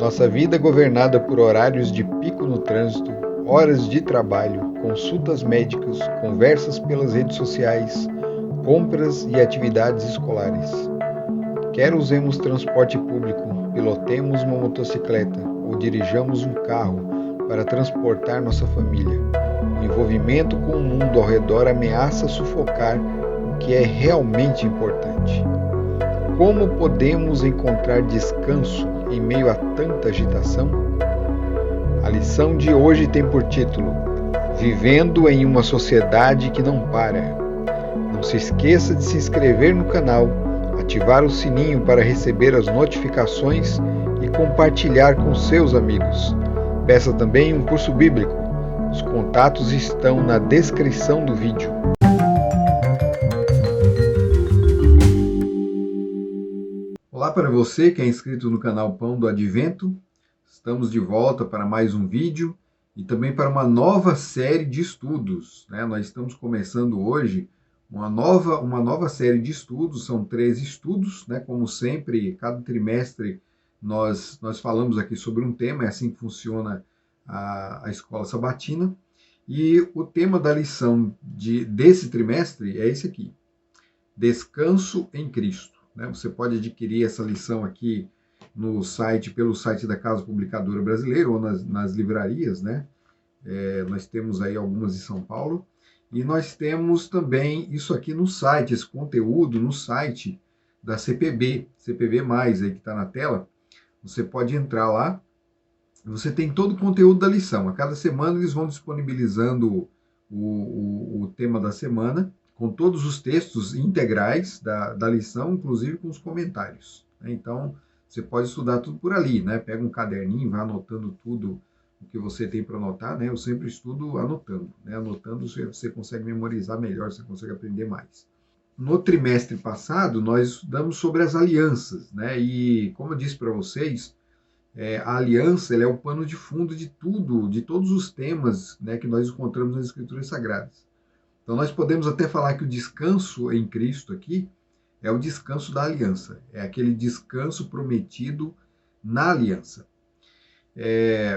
Nossa vida é governada por horários de pico no trânsito, horas de trabalho, consultas médicas, conversas pelas redes sociais, compras e atividades escolares. Quer usemos transporte público, pilotemos uma motocicleta ou dirijamos um carro para transportar nossa família, o envolvimento com o mundo ao redor ameaça sufocar o que é realmente importante. Como podemos encontrar descanso em meio a tanta agitação? A lição de hoje tem por título: Vivendo em uma sociedade que não para. Não se esqueça de se inscrever no canal, ativar o sininho para receber as notificações e compartilhar com seus amigos. Peça também um curso bíblico. Os contatos estão na descrição do vídeo. Olá para você que é inscrito no canal Pão do Advento. Estamos de volta para mais um vídeo e também para uma nova série de estudos, né? Nós estamos começando hoje uma nova série de estudos, são 13 estudos, né? Como sempre, cada trimestre nós falamos aqui sobre um tema, é assim que funciona a escola sabatina. E o tema da lição desse trimestre é esse aqui: Descanso em Cristo. Você pode adquirir essa lição aqui no site, pelo site da Casa Publicadora Brasileira ou nas livrarias, né? Nós temos aí algumas em São Paulo. E nós temos também isso aqui no site, esse conteúdo no site da CPB aí que está na tela. Você pode entrar lá, você tem todo o conteúdo da lição. A cada semana eles vão disponibilizando o tema da semana, com todos os textos integrais da lição, inclusive com os comentários. Então, você pode estudar tudo por ali, né? Pega um caderninho, vai anotando tudo o que você tem para anotar, né? Eu sempre estudo anotando, né? Anotando você consegue memorizar melhor, você consegue aprender mais. No trimestre passado, nós estudamos sobre as alianças, né? E, como eu disse para vocês, a aliança ela é o pano de fundo de tudo, de todos os temas, né, que nós encontramos nas Escrituras Sagradas. Então, nós podemos até falar que o descanso em Cristo aqui é o descanso da aliança, é aquele descanso prometido na aliança.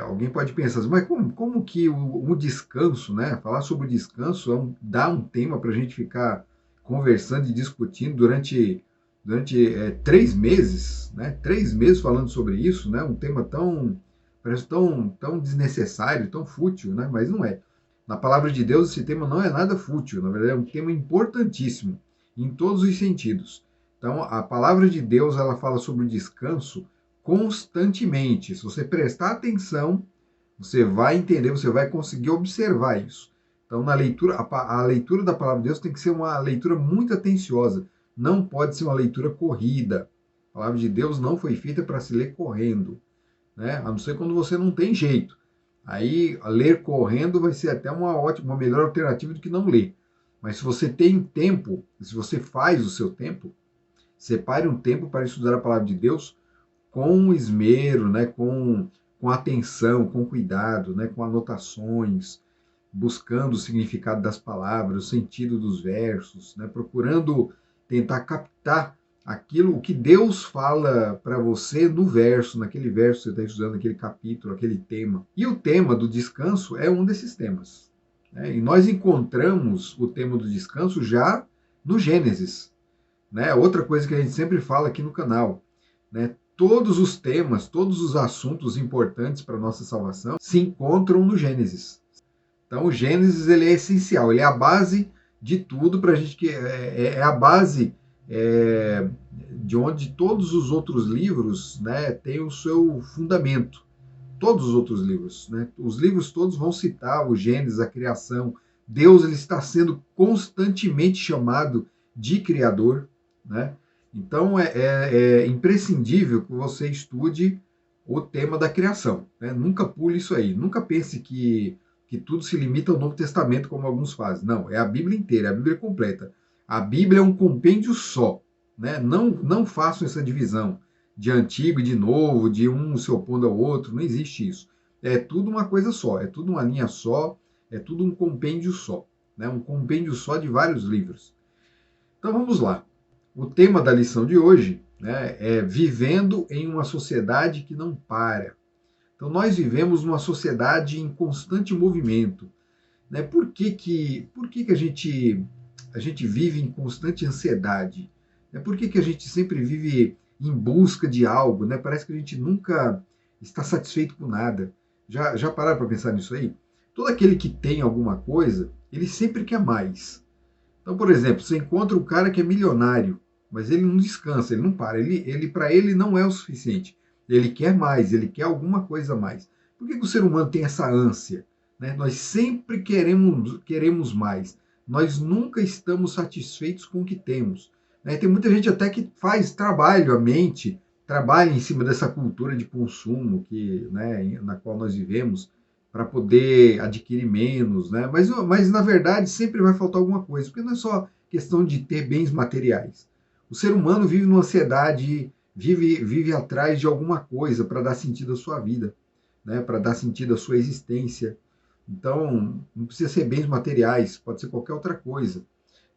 Alguém pode pensar, mas como que o descanso, né? Falar sobre o descanso dá um tema para a gente ficar conversando e discutindo durante 3 meses, né? 3 meses falando sobre isso, né? Um tema parece tão desnecessário, tão fútil, né? Mas não é. Na palavra de Deus, esse tema não é nada fútil, na verdade é um tema importantíssimo, em todos os sentidos. Então, a palavra de Deus, ela fala sobre o descanso constantemente. Se você prestar atenção, você vai entender, você vai conseguir observar isso. Então, na leitura, a leitura da palavra de Deus tem que ser uma leitura muito atenciosa. Não pode ser uma leitura corrida. A palavra de Deus não foi feita para se ler correndo, né? A não ser quando você não tem jeito. Aí, ler correndo vai ser até uma melhor alternativa do que não ler. Mas se você tem tempo, se você faz o seu tempo, separe um tempo para estudar a palavra de Deus com esmero, né? Com atenção, com cuidado, né? Com anotações, buscando o significado das palavras, o sentido dos versos, né? Procurando tentar captar o que Deus fala para você no verso, naquele verso que você está estudando, aquele capítulo, aquele tema. E o tema do descanso é um desses temas, né? E nós encontramos o tema do descanso já no Gênesis, né? Outra coisa que a gente sempre fala aqui no canal, né? Todos os temas, todos os assuntos importantes para a nossa salvação se encontram no Gênesis. Então, o Gênesis ele é essencial, ele é a base de tudo para a gente, que é a base de onde todos os outros livros, né, têm o seu fundamento. Todos os outros livros, né? Os livros todos vão citar o Gênesis, a criação. Deus ele está sendo constantemente chamado de Criador, né? Então, é imprescindível que você estude o tema da criação, né? Nunca pule isso aí. Nunca pense que tudo se limita ao Novo Testamento, como alguns fazem. Não, é a Bíblia inteira, é a Bíblia completa. A Bíblia é um compêndio só, né? Não façam essa divisão de antigo e de novo, de um se opondo ao outro. Não existe isso. É tudo uma coisa só, é tudo uma linha só, é tudo um compêndio só, né? Um compêndio só de vários livros. Então, vamos lá. O tema da lição de hoje né? Vivendo em uma sociedade que não para. Então, nós vivemos numa sociedade em constante movimento, né? Por que que a gente vive em constante ansiedade? Né? Por que que a gente sempre vive em busca de algo? Né? Parece que a gente nunca está satisfeito com nada. Já pararam para pensar nisso aí? Todo aquele que tem alguma coisa, ele sempre quer mais. Então, por exemplo, você encontra um cara que é milionário, mas ele não descansa, ele não para. Ele para ele não é o suficiente. Ele quer mais, ele quer alguma coisa a mais. Por que que o ser humano tem essa ânsia? Né? Nós sempre queremos mais. Nós nunca estamos satisfeitos com o que temos. Né? Tem muita gente até que faz trabalho, a mente, trabalha em cima dessa cultura de consumo né, na qual nós vivemos, para poder adquirir menos, né? Mas na verdade sempre vai faltar alguma coisa, porque não é só questão de ter bens materiais. O ser humano vive numa ansiedade, vive atrás de alguma coisa para dar sentido à sua vida, né? Para dar sentido à sua existência. Então, não precisa ser bens materiais, pode ser qualquer outra coisa.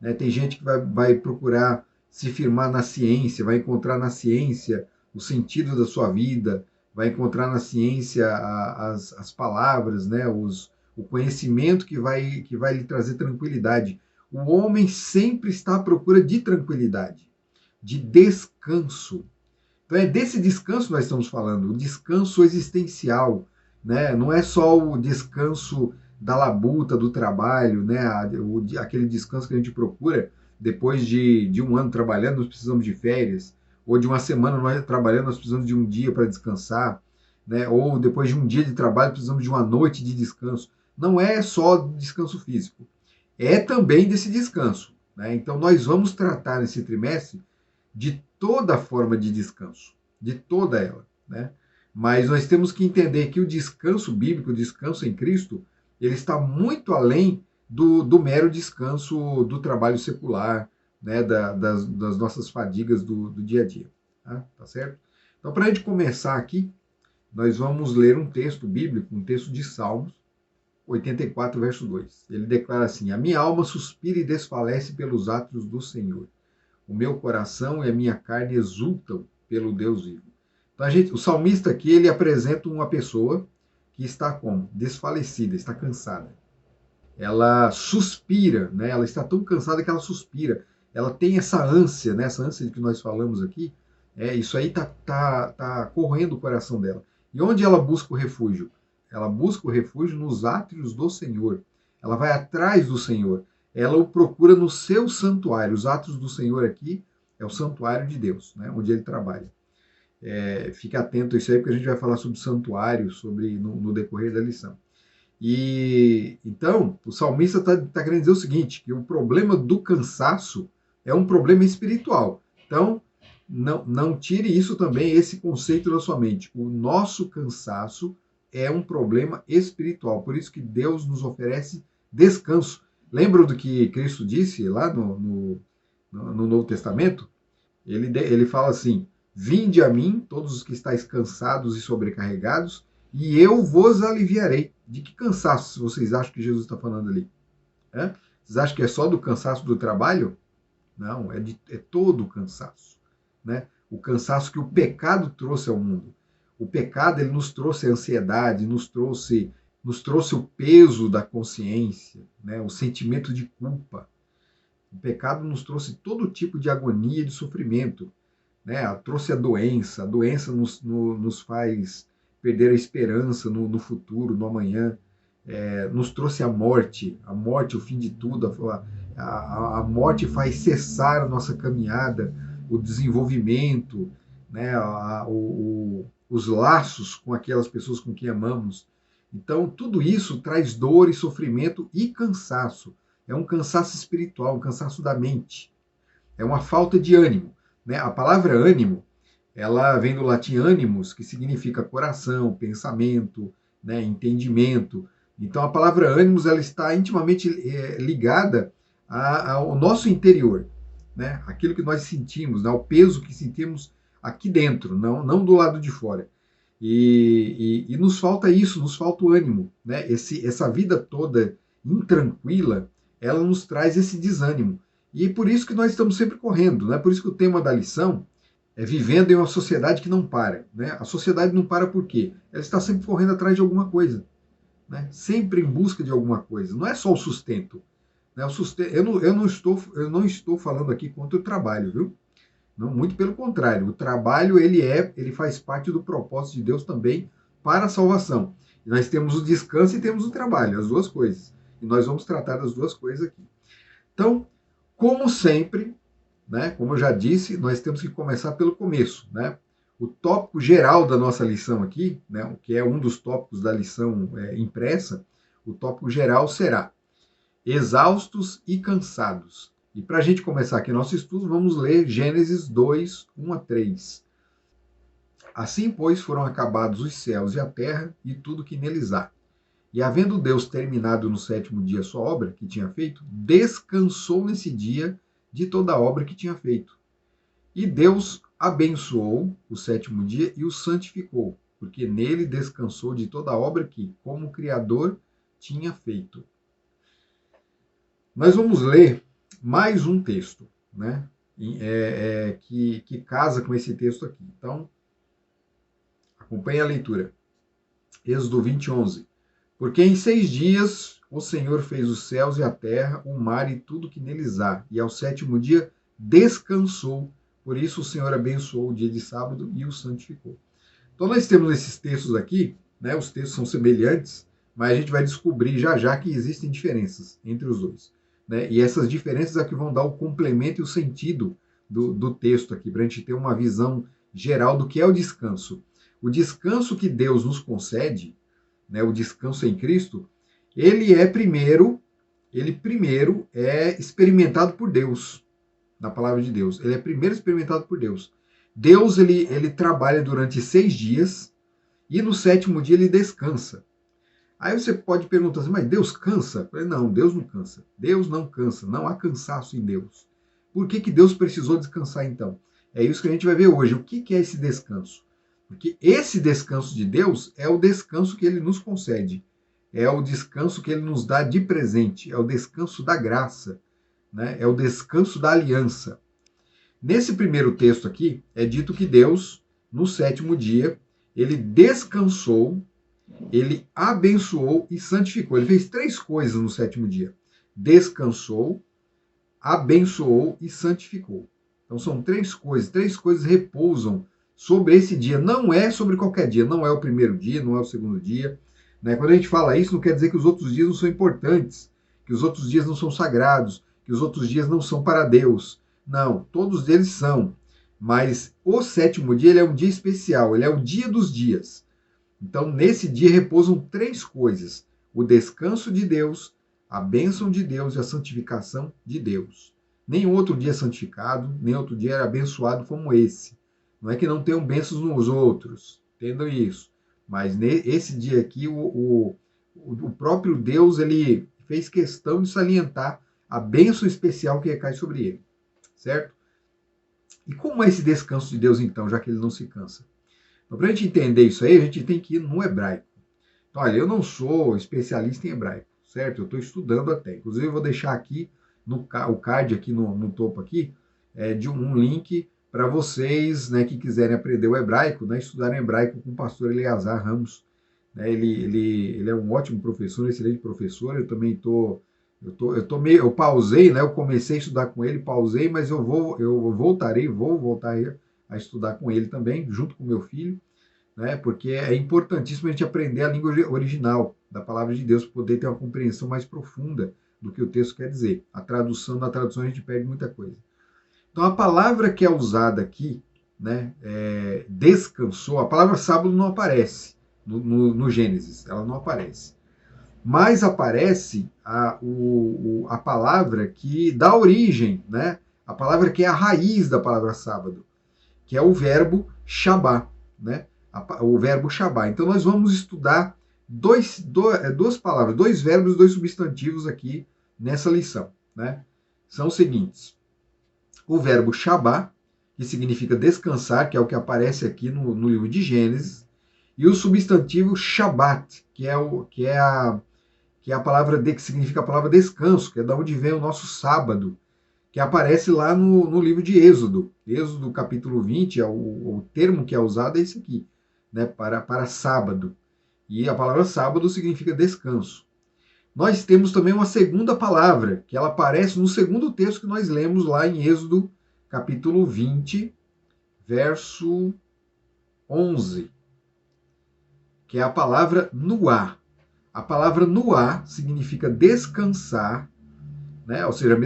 Né? Tem gente que vai procurar se firmar na ciência, vai encontrar na ciência o sentido da sua vida, vai encontrar na ciência as palavras, né? O conhecimento que vai lhe trazer tranquilidade. O homem sempre está à procura de tranquilidade, de descanso. Então é desse descanso que nós estamos falando, o descanso existencial, né? Não é só o descanso da labuta, do trabalho, né? Aquele descanso que a gente procura depois de um ano trabalhando, nós precisamos de férias, ou de uma semana nós trabalhando, nós precisamos de um dia para descansar, né? Ou depois de um dia de trabalho, precisamos de uma noite de descanso. Não é só descanso físico, é também desse descanso, né? Então nós vamos tratar nesse trimestre de toda forma de descanso, de toda ela, né? Mas nós temos que entender que o descanso bíblico, o descanso em Cristo, ele está muito além do mero descanso do trabalho secular, né? Das nossas fadigas do dia a dia, tá certo? Então, para a gente começar aqui, nós vamos ler um texto bíblico, um texto de Salmos, 84, verso 2. Ele declara assim: A minha alma suspira e desfalece pelos atos do Senhor. O meu coração e a minha carne exultam pelo Deus vivo. Então, o salmista aqui, ele apresenta uma pessoa que está como? Desfalecida, está cansada. Ela suspira, né? Ela está tão cansada que ela suspira. Ela tem essa ânsia, né? Essa ânsia de que nós falamos aqui, isso aí tá correndo o coração dela. E onde ela busca o refúgio? Ela busca o refúgio nos átrios do Senhor. Ela vai atrás do Senhor. Ela o procura no seu santuário. Os átrios do Senhor aqui é o santuário de Deus, né? Onde ele trabalha. Fique atento a isso aí, porque a gente vai falar sobre santuário no decorrer da lição. E então, o salmista está querendo dizer o seguinte, que o problema do cansaço é um problema espiritual. Então, não tire isso também, esse conceito da sua mente. O nosso cansaço é um problema espiritual. Por isso que Deus nos oferece descanso. Lembra do que Cristo disse lá no Novo Testamento? Ele fala assim: Vinde a mim, todos os que estáis cansados e sobrecarregados, e eu vos aliviarei. De que cansaço vocês acham que Jesus está falando ali? Vocês acham que é só do cansaço do trabalho? Não, é todo o cansaço. Né? O cansaço que o pecado trouxe ao mundo. O pecado ele nos trouxe a ansiedade, nos trouxe o peso da consciência, né? O sentimento de culpa. O pecado nos trouxe todo tipo de agonia e de sofrimento. Né? Trouxe a doença nos faz perder a esperança no futuro, no amanhã. Nos trouxe a morte, o fim de tudo. A morte faz cessar a nossa caminhada, o desenvolvimento, né? Os laços com aquelas pessoas com quem amamos. Então, tudo isso traz dor e sofrimento e cansaço. É um cansaço espiritual, um cansaço da mente. É uma falta de ânimo. Né? A palavra ânimo, ela vem do latim animus, que significa coração, pensamento, né? Entendimento. Então, a palavra ânimos ela está intimamente ligada ao nosso interior, né? Aquilo que nós sentimos, né? O peso que sentimos aqui dentro, não do lado de fora. E nos falta isso, nos falta o ânimo. Né? Essa vida toda intranquila, ela nos traz esse desânimo. E por isso que nós estamos sempre correndo. Né? Por isso que o tema da lição vivendo em uma sociedade que não para. Né? A sociedade não para por quê? Ela está sempre correndo atrás de alguma coisa. Né? Sempre em busca de alguma coisa. Não é só o sustento. Né? O sustento eu não estou falando aqui contra o trabalho, viu? Não, muito pelo contrário. O trabalho ele faz parte do propósito de Deus também para a salvação. E nós temos o descanso e temos o trabalho, as duas coisas. E nós vamos tratar das duas coisas aqui. Então, como sempre, né, como eu já disse, nós temos que começar pelo começo. Né? O tópico geral da nossa lição aqui, né, que é um dos tópicos da lição impressa, o tópico geral será exaustos e cansados. E para a gente começar aqui nosso estudo, vamos ler Gênesis 2, 1 a 3. Assim, pois, foram acabados os céus e a terra e tudo que neles há. E havendo Deus terminado no sétimo dia sua obra que tinha feito, descansou nesse dia de toda a obra que tinha feito. E Deus abençoou o sétimo dia e o santificou, porque nele descansou de toda a obra que, como Criador, tinha feito. Nós vamos ler mais um texto, né? Que casa com esse texto aqui. Então, acompanhe a leitura. Êxodo 20, 11. Porque em 6 dias o Senhor fez os céus e a terra, o mar e tudo que neles há, e ao sétimo dia descansou. Por isso o Senhor abençoou o dia de sábado e o santificou. Então nós temos esses textos aqui, né? Os textos são semelhantes, mas a gente vai descobrir já já que existem diferenças entre os dois. Né? E essas diferenças é que vão dar o complemento e o sentido do texto aqui, para a gente ter uma visão geral do que é o descanso. O descanso que Deus nos concede, né, o descanso em Cristo, ele primeiro é experimentado por Deus, na palavra de Deus. Ele é primeiro experimentado por Deus. Deus, ele trabalha durante 6 dias e no sétimo dia ele descansa. Aí você pode perguntar assim, mas Deus cansa? Não, Deus não cansa. Deus não cansa, não há cansaço em Deus. Por que Deus precisou descansar então? É isso que a gente vai ver hoje. O que é esse descanso? Porque esse descanso de Deus é o descanso que ele nos concede. É o descanso que ele nos dá de presente. É o descanso da graça. Né? É o descanso da aliança. Nesse primeiro texto aqui, é dito que Deus, no sétimo dia, ele descansou, ele abençoou e santificou. Ele fez 3 coisas no sétimo dia. Descansou, abençoou e santificou. Então são 3 coisas repousam sobre esse dia. Não é sobre qualquer dia, não é o primeiro dia, não é o segundo dia. Né? Quando a gente fala isso, não quer dizer que os outros dias não são importantes, que os outros dias não são sagrados, que os outros dias não são para Deus. Não, todos eles são. Mas o sétimo dia ele é um dia especial, ele é o dia dos dias. Então, nesse dia repousam 3 coisas: o descanso de Deus, a bênção de Deus e a santificação de Deus. Nenhum outro dia é santificado, nem outro dia é abençoado como esse. Não é que não tenham bênçãos nos outros, entendam isso. Mas nesse dia aqui, o próprio Deus ele fez questão de salientar a bênção especial que recai sobre ele. Certo? E como é esse descanso de Deus, então, já que ele não se cansa? Então, para a gente entender isso aí, a gente tem que ir no hebraico. Então, olha, eu não sou especialista em hebraico, certo? Eu estou estudando até. Inclusive, eu vou deixar aqui, o card aqui no topo aqui, de um link para vocês, né, que quiserem aprender o hebraico, né, estudarem hebraico com o pastor Eleazar Ramos. Né, ele é um ótimo professor, um excelente professor. Eu também estou... Eu pausei, né? Eu comecei a estudar com ele, pausei, mas vou voltar a estudar com ele também, junto com meu filho, né? Porque é importantíssimo a gente aprender a língua original da palavra de Deus para poder ter uma compreensão mais profunda do que o texto quer dizer. Na tradução a gente perde muita coisa. Então a palavra que é usada aqui, né? Descansou. A palavra sábado não aparece no Gênesis, ela não aparece. Mas aparece a palavra que dá origem, né? A palavra que é a raiz da palavra sábado, que é o verbo shabá, né? O verbo shabá. Então nós vamos estudar duas palavras, 2 verbos e 2 substantivos aqui nessa lição, né? São os seguintes: o verbo shabá, que significa descansar, que é o que aparece aqui no livro de Gênesis, e o substantivo shabat, que é a palavra que significa a palavra descanso, que é da onde vem o nosso sábado, que aparece lá no livro de Êxodo. Êxodo capítulo 20, o termo que é usado é esse aqui, né, para sábado. E a palavra sábado significa descanso. Nós temos também uma segunda palavra, que ela aparece no segundo texto que nós lemos lá em Êxodo capítulo 20, verso 11, que é a palavra nuá. A palavra nuá significa descansar, né? Ou seja, o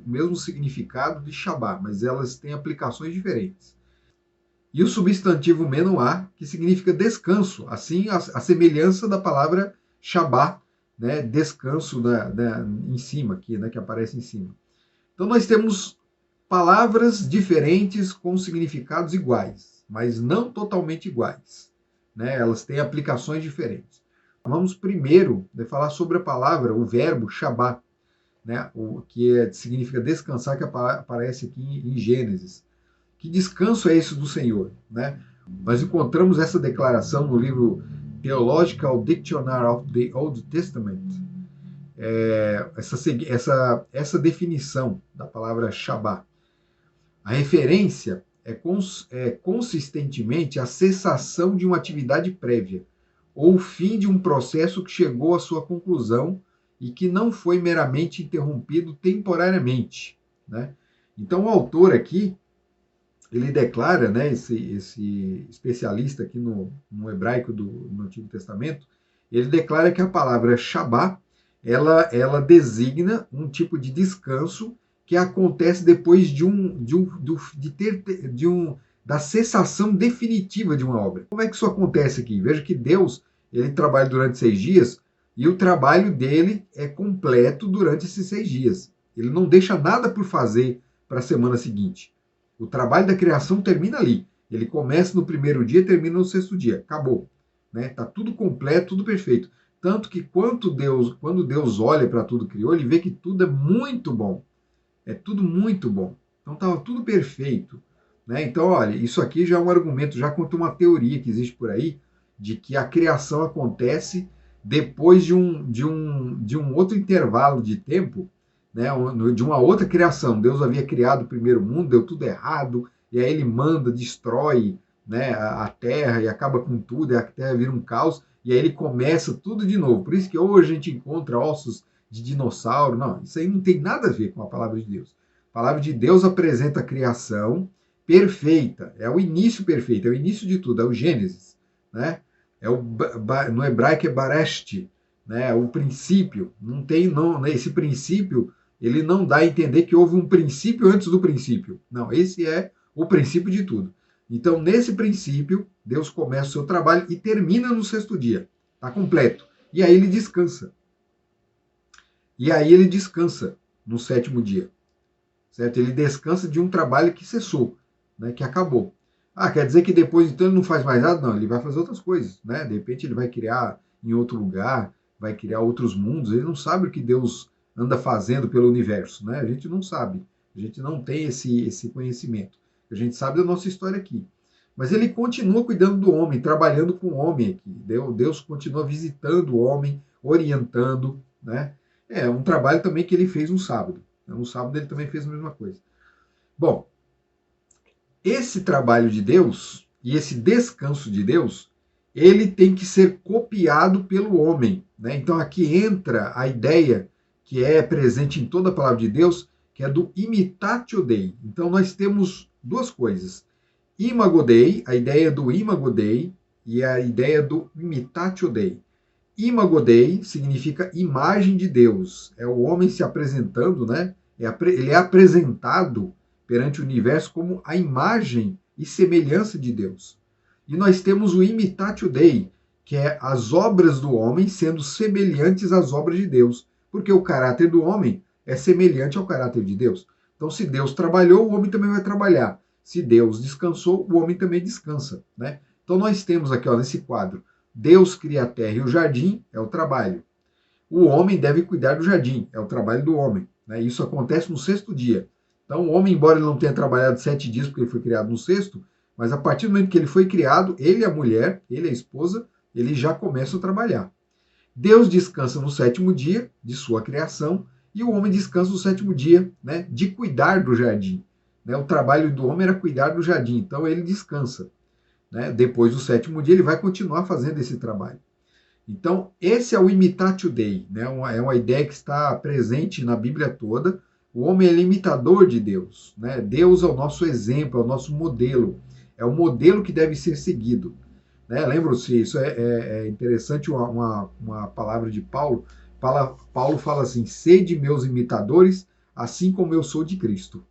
mesmo significado de Shabá, mas elas têm aplicações diferentes. E o substantivo menuá, que significa descanso, assim a semelhança da palavra Shabá, né? Descanso em cima aqui, né? Que aparece em cima. Então nós temos palavras diferentes com significados iguais, mas não totalmente iguais, né? Elas têm aplicações diferentes. Vamos primeiro, né, falar sobre a palavra, o verbo Shabá, né, significa descansar, que aparece aqui em Gênesis. Que descanso é esse do Senhor? Né? Nós encontramos essa declaração no livro Theological Dictionary of the Old Testament. Essa definição da palavra Shabá. A referência é consistentemente a cessação de uma atividade prévia, ou o fim de um processo que chegou à sua conclusão e que não foi meramente interrompido temporariamente. Né? Então, o autor aqui, ele declara, né, esse especialista aqui no hebraico no Antigo Testamento, ele declara que a palavra Shabá, ela designa um tipo de descanso que acontece depois da cessação definitiva de uma obra. Como é que isso acontece aqui? Veja que Deus, ele trabalha durante 6 dias e o trabalho dele é completo durante esses 6 dias. Ele não deixa nada por fazer para a semana seguinte. O trabalho da criação termina ali. Ele começa no primeiro dia e termina no 6º dia. Acabou. Né? Tá tudo completo, tudo perfeito. Tanto que quando Deus olha para tudo que criou, ele vê que tudo é muito bom. É tudo muito bom. Então estava tudo perfeito. Né? Então, olha, isso aqui já é um argumento, já conta uma teoria que existe por aí, de que a criação acontece depois de um outro intervalo de tempo, né, de uma outra criação. Deus havia criado o primeiro mundo, deu tudo errado, e aí ele manda, destrói, né, a terra e acaba com tudo, e a terra vira um caos, e aí ele começa tudo de novo. Por isso que hoje a gente encontra ossos de dinossauro. Não, isso aí não tem nada a ver com a palavra de Deus. A palavra de Deus apresenta a criação perfeita, é o início perfeito, é o início de tudo, é o Gênesis, né? No hebraico é Bareshit, né? O princípio. Esse princípio, ele não dá a entender que houve um princípio antes do princípio. Não, esse é o princípio de tudo. Então, nesse princípio, Deus começa o seu trabalho e termina no 6º dia. Está completo. E aí ele descansa. E aí ele descansa no 7º dia. Certo? Ele descansa de um trabalho que cessou, né? Que acabou. Quer dizer que depois então ele não faz mais nada? Não, ele vai fazer outras coisas. Né? De repente ele vai criar em outro lugar, vai criar outros mundos. Ele não sabe o que Deus anda fazendo pelo universo. Né? A gente não sabe. A gente não tem esse conhecimento. A gente sabe da nossa história aqui. Mas ele continua cuidando do homem, trabalhando com o homem aqui. Deus continua visitando o homem, orientando. Né? É um trabalho também que ele fez no sábado. No sábado ele também fez a mesma coisa. Bom, esse trabalho de Deus e esse descanso de Deus, ele tem que ser copiado pelo homem. Né? Então aqui entra a ideia que é presente em toda a palavra de Deus, que é do imitatio Dei. Então nós temos duas coisas. Imago Dei, a ideia do Imago Dei e a ideia do imitatio Dei. Imago Dei significa imagem de Deus. É o homem se apresentando, né? Ele é apresentado perante o universo como a imagem e semelhança de Deus. E nós temos o imitatio Dei, que é as obras do homem sendo semelhantes às obras de Deus, porque o caráter do homem é semelhante ao caráter de Deus. Então, se Deus trabalhou, o homem também vai trabalhar. Se Deus descansou, o homem também descansa. Né? Então, nós temos aqui, ó, nesse quadro, Deus cria a terra e o jardim, é o trabalho. O homem deve cuidar do jardim, é o trabalho do homem. Né? Isso acontece no 6º dia. Então, o homem, embora ele não tenha trabalhado 7 dias, porque ele foi criado no 6º, mas a partir do momento que ele foi criado, ele e a mulher, ele e a esposa, ele já começa a trabalhar. Deus descansa no 7º dia de sua criação e o homem descansa no sétimo dia, né, de cuidar do jardim. Né? O trabalho do homem era cuidar do jardim, então ele descansa. Né? Depois do sétimo dia, ele vai continuar fazendo esse trabalho. Então, esse é o imitatio Dei, né? É uma ideia que está presente na Bíblia toda. O homem é imitador de Deus. Né? Deus é o nosso exemplo, é o nosso modelo. É o modelo que deve ser seguido. Né? Lembram-se, isso é interessante, uma palavra de Paulo. Paulo fala assim: sede meus imitadores, assim como eu sou de Cristo.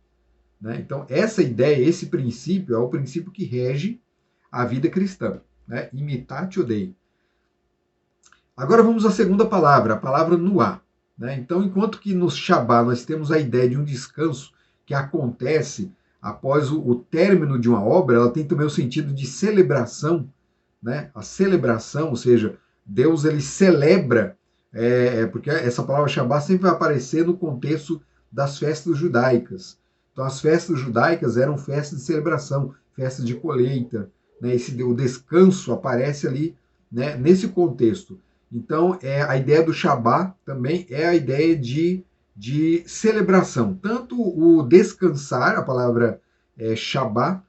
Né? Então, essa ideia, esse princípio, é o princípio que rege a vida cristã. Né? Imitatio Dei. Agora vamos à segunda palavra, a palavra nuá. Né? Então, enquanto que no Shabá nós temos a ideia de um descanso que acontece após o término de uma obra, ela tem também o sentido de celebração, né? A celebração, ou seja, Deus ele celebra, porque essa palavra Shabá sempre vai aparecer no contexto das festas judaicas. Então, as festas judaicas eram festas de celebração, festas de colheita, né? O descanso aparece ali, né, nesse contexto. Então, a ideia do Shabá também é a ideia de celebração. Tanto o descansar, a palavra Shabá,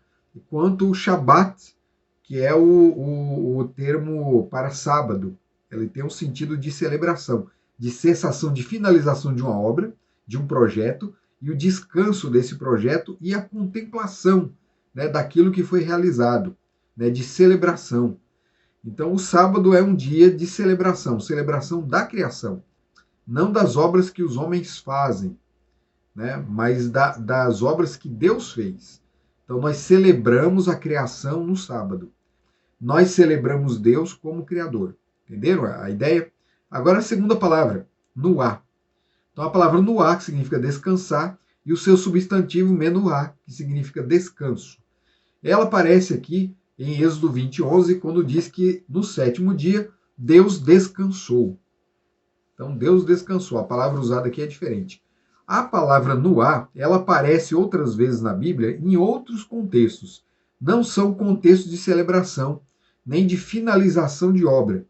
quanto o Shabat, que é o termo para sábado. Ele tem um sentido de celebração, de cessação, de finalização de uma obra, de um projeto, e o descanso desse projeto e a contemplação, né, daquilo que foi realizado, né, de celebração. Então, o sábado é um dia de celebração, celebração da criação, não das obras que os homens fazem, né? Mas das obras que Deus fez. Então, nós celebramos a criação no sábado. Nós celebramos Deus como Criador. Entenderam a ideia? Agora, a segunda palavra, nuá. Então, a palavra nuá, que significa descansar, e o seu substantivo menuá, que significa descanso. Ela aparece aqui em Êxodo 20:11, quando diz que no sétimo dia Deus descansou. Então, Deus descansou. A palavra usada aqui é diferente. A palavra nuá, ela aparece outras vezes na Bíblia em outros contextos. Não são contextos de celebração, nem de finalização de obra,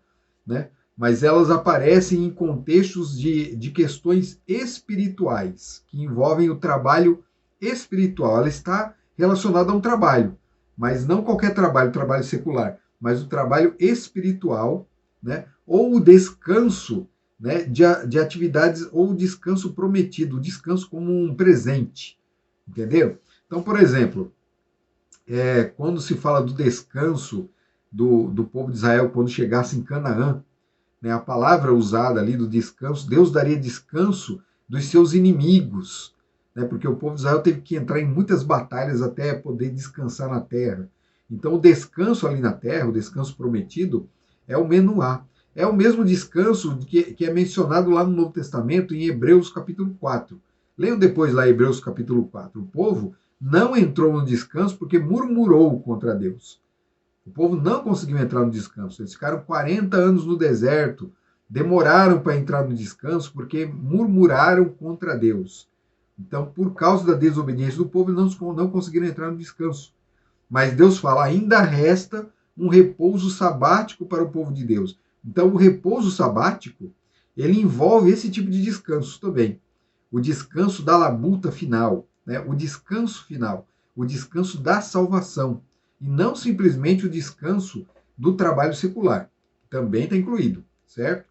né? Mas elas aparecem em contextos de questões espirituais, que envolvem o trabalho espiritual. Ela está relacionada a um trabalho, mas não qualquer trabalho, trabalho secular, mas o trabalho espiritual, né? Ou o descanso, né, de atividades, ou o descanso prometido, o descanso como um presente, entendeu? Então, por exemplo, quando se fala do descanso do povo de Israel quando chegasse em Canaã, né, a palavra usada ali do descanso, Deus daria descanso dos seus inimigos, né, porque o povo de Israel teve que entrar em muitas batalhas até poder descansar na terra. Então, o descanso ali na terra, o descanso prometido, é o menuá. É o mesmo descanso que é mencionado lá no Novo Testamento, em Hebreus capítulo 4. Leiam depois lá Hebreus capítulo 4. O povo não entrou no descanso porque murmurou contra Deus. O povo não conseguiu entrar no descanso. Eles ficaram 40 anos no deserto, demoraram para entrar no descanso porque murmuraram contra Deus. Então, por causa da desobediência do povo, não conseguiram entrar no descanso. Mas Deus fala, ainda resta um repouso sabático para o povo de Deus. Então, o repouso sabático, ele envolve esse tipo de descanso também. O descanso da labuta final, né? O descanso final, o descanso da salvação. E não simplesmente o descanso do trabalho secular, que também está incluído, certo?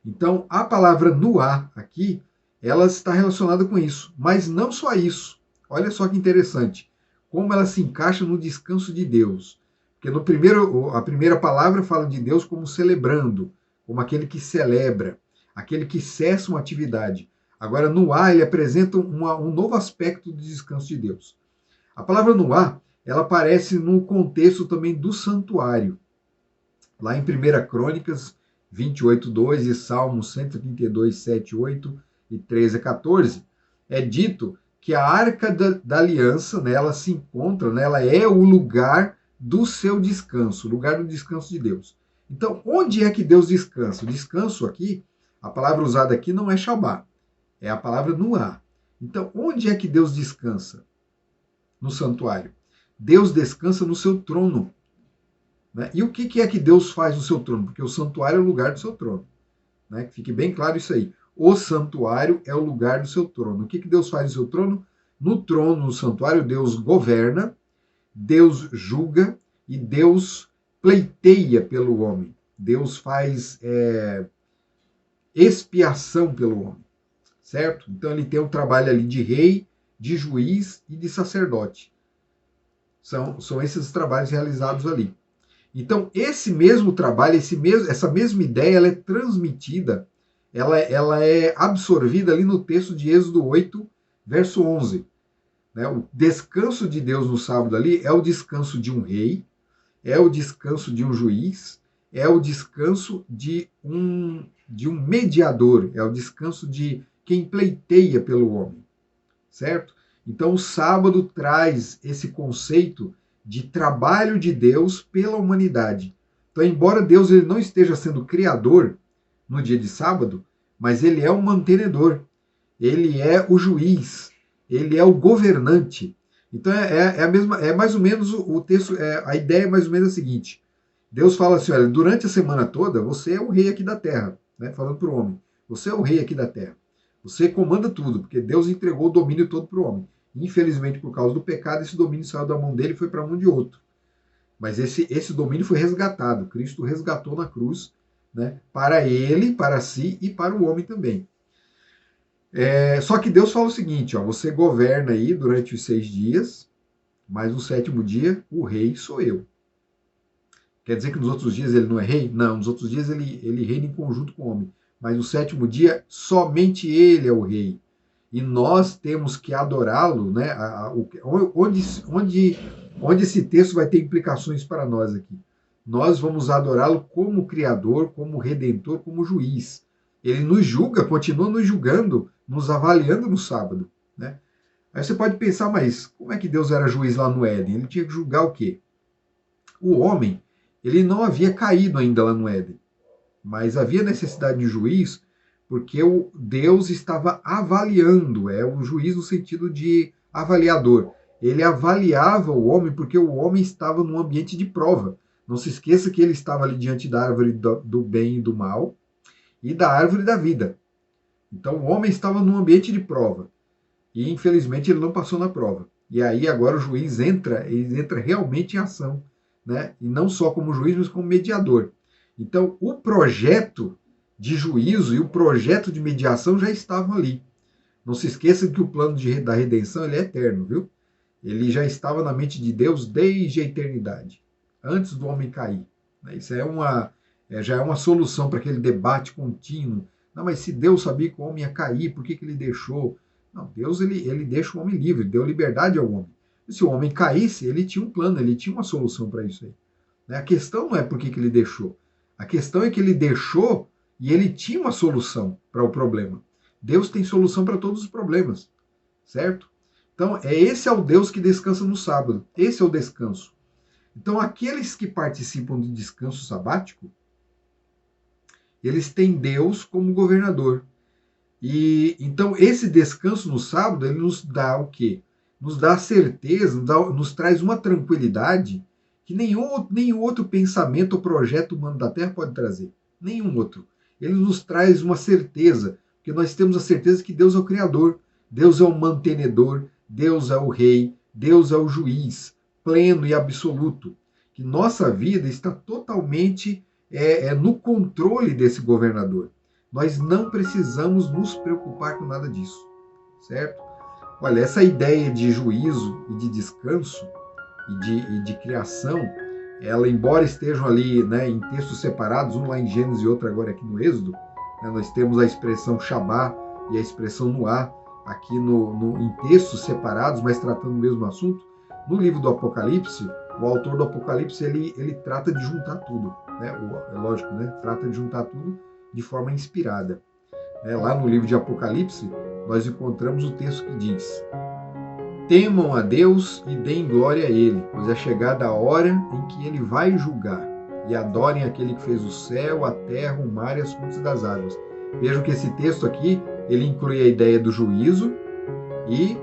Então, a palavra nuá aqui, ela está relacionada com isso. Mas não só isso. Olha só que interessante. Como ela se encaixa no descanso de Deus. Porque a primeira palavra fala de Deus como celebrando, como aquele que celebra, aquele que cessa uma atividade. Agora, nuá, ele apresenta um novo aspecto do descanso de Deus. A palavra nuá, ela aparece no contexto também do santuário. Lá em 1 Crônicas 28:2 e Salmos 132, 7, 8 e 13 a 14, é dito que a Arca da Aliança, né, ela se encontra, né, ela é o lugar do seu descanso, o lugar do descanso de Deus. Então, onde é que Deus descansa? O descanso aqui, a palavra usada aqui não é Shabá, é a palavra nuá. Então, onde é que Deus descansa? No santuário. Deus descansa no seu trono. Né? E o que é que Deus faz no seu trono? Porque o santuário é o lugar do seu trono. Né? Que fique bem claro isso aí. o santuário é o lugar do seu trono. O que Deus faz no seu trono? No trono, no santuário, Deus governa, Deus julga e Deus pleiteia pelo homem. Deus faz expiação pelo homem, certo? Então ele tem um trabalho ali de rei, de juiz e de sacerdote. São esses trabalhos realizados ali. Então, esse mesmo trabalho, essa mesma ideia, ela é transmitida, ela é absorvida ali no texto de Êxodo 8, verso 11. Né? O descanso de Deus no sábado ali é o descanso de um rei, é o descanso de um juiz, é o descanso de um mediador, é o descanso de quem pleiteia pelo homem, certo? Então o sábado traz esse conceito de trabalho de Deus pela humanidade. Então, embora Deus ele não esteja sendo criador no dia de sábado, mas ele é o mantenedor, ele é o juiz, ele é o governante. Então é mais ou menos o texto, a ideia é mais ou menos a seguinte: Deus fala assim, olha, durante a semana toda você é o rei aqui da terra, né? Falando para o homem, você é o rei aqui da terra. Você comanda tudo, porque Deus entregou o domínio todo para o homem. Infelizmente, por causa do pecado, esse domínio saiu da mão dele e foi para a mão de outro. Mas esse domínio foi resgatado. Cristo resgatou na cruz, né, para ele, para si e para o homem também. Só que Deus fala o seguinte, ó, você governa aí durante os 6 dias, mas no 7º dia o rei sou eu. Quer dizer que nos outros dias ele não é rei? Não, nos outros dias ele reina em conjunto com o homem. Mas no 7º dia, somente ele é o rei. E nós temos que adorá-lo, né? Onde esse texto vai ter implicações para nós aqui. Nós vamos adorá-lo como Criador, como Redentor, como Juiz. Ele nos julga, continua nos julgando, nos avaliando no sábado, né? Aí você pode pensar, mas como é que Deus era juiz lá no Éden? Ele tinha que julgar o quê? O homem, ele não havia caído ainda lá no Éden, mas havia necessidade de juiz porque o Deus estava avaliando, o juiz no sentido de avaliador. Ele avaliava o homem porque o homem estava num ambiente de prova. Não se esqueça que ele estava ali diante da árvore do bem e do mal e da árvore da vida. Então o homem estava num ambiente de prova e infelizmente ele não passou na prova. E aí agora o juiz entra realmente em ação, né? E não só como juiz, mas como mediador. Então o projeto de juízo e o projeto de mediação já estavam ali. Não se esqueça que o plano da redenção ele é eterno, viu? Ele já estava na mente de Deus desde a eternidade, antes do homem cair. Isso já é uma solução para aquele debate contínuo. Não, mas se Deus sabia que o homem ia cair, por que ele deixou? Não, Deus ele deixa o homem livre, deu liberdade ao homem. E se o homem caísse, ele tinha um plano, ele tinha uma solução para isso aí. A questão não é por que ele deixou. A questão é que ele deixou e ele tinha uma solução para o problema. Deus tem solução para todos os problemas, certo? Então, esse é o Deus que descansa no sábado. Esse é o descanso. Então, aqueles que participam do descanso sabático, eles têm Deus como governador. E então, esse descanso no sábado, ele nos dá o quê? Nos dá certeza, nos traz uma tranquilidade que nenhum outro pensamento ou projeto humano da Terra pode trazer. Nenhum outro. Ele nos traz uma certeza, porque nós temos a certeza que Deus é o Criador, Deus é o mantenedor, Deus é o Rei, Deus é o Juiz, pleno e absoluto. Que nossa vida está totalmente no controle desse governador. Nós não precisamos nos preocupar com nada disso, certo? Olha, essa ideia de juízo e de descanso e de criação, ela, embora estejam ali, né, em textos separados, um lá em Gênesis e outro agora aqui no Êxodo, né, nós temos a expressão Shabá e a expressão Nuá aqui em textos separados, mas tratando o mesmo assunto. No livro do Apocalipse, o autor do Apocalipse ele trata de juntar tudo, né? É lógico, né? Trata de juntar tudo de forma inspirada. Lá no livro de Apocalipse, nós encontramos o texto que diz: temam a Deus e deem glória a Ele, pois é chegada a hora em que Ele vai julgar, e adorem aquele que fez o céu, a terra, o mar e as fontes das águas. Vejam que esse texto aqui, ele inclui a ideia do juízo e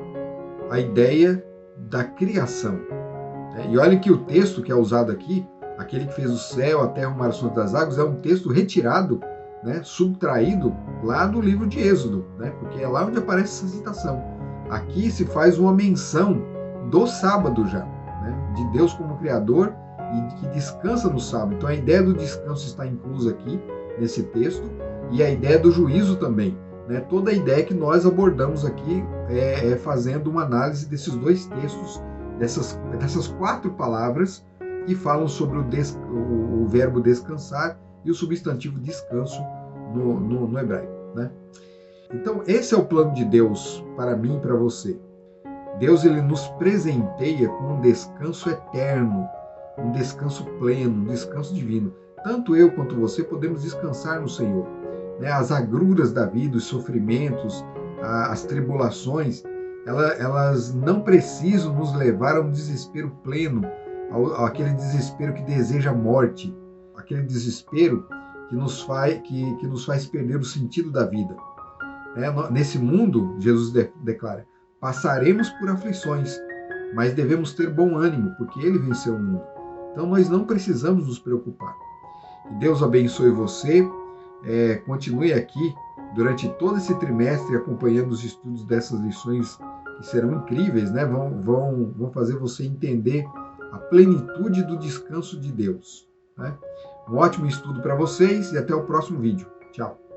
a ideia da criação. E olha que o texto que é usado aqui, aquele que fez o céu, a terra, o mar e as fontes das águas, é um texto retirado né, subtraído lá do livro de Êxodo, né, porque é lá onde aparece essa citação. Aqui se faz uma menção do sábado já, né, de Deus como Criador e que descansa no sábado. Então a ideia do descanso está inclusa aqui nesse texto e a ideia do juízo também. Né? Toda a ideia que nós abordamos aqui é fazendo uma análise desses dois textos, dessas 4 palavras que falam sobre o verbo descansar e o substantivo descanso no hebraico. Né? Então esse é o plano de Deus para mim e para você. Deus ele nos presenteia com um descanso eterno, um descanso pleno, um descanso divino. Tanto eu quanto você podemos descansar no Senhor. Né? As agruras da vida, os sofrimentos, as tribulações, elas não precisam nos levar a um desespero pleno, aquele desespero que deseja a morte, aquele desespero que nos faz perder o sentido da vida. Nesse mundo, Jesus declara, passaremos por aflições, mas devemos ter bom ânimo, porque Ele venceu o mundo. Então nós não precisamos nos preocupar. Que Deus abençoe você, continue aqui durante todo esse trimestre acompanhando os estudos dessas lições que serão incríveis, né? Vão fazer você entender a plenitude do descanso de Deus. Né? Um ótimo estudo para vocês e até o próximo vídeo. Tchau!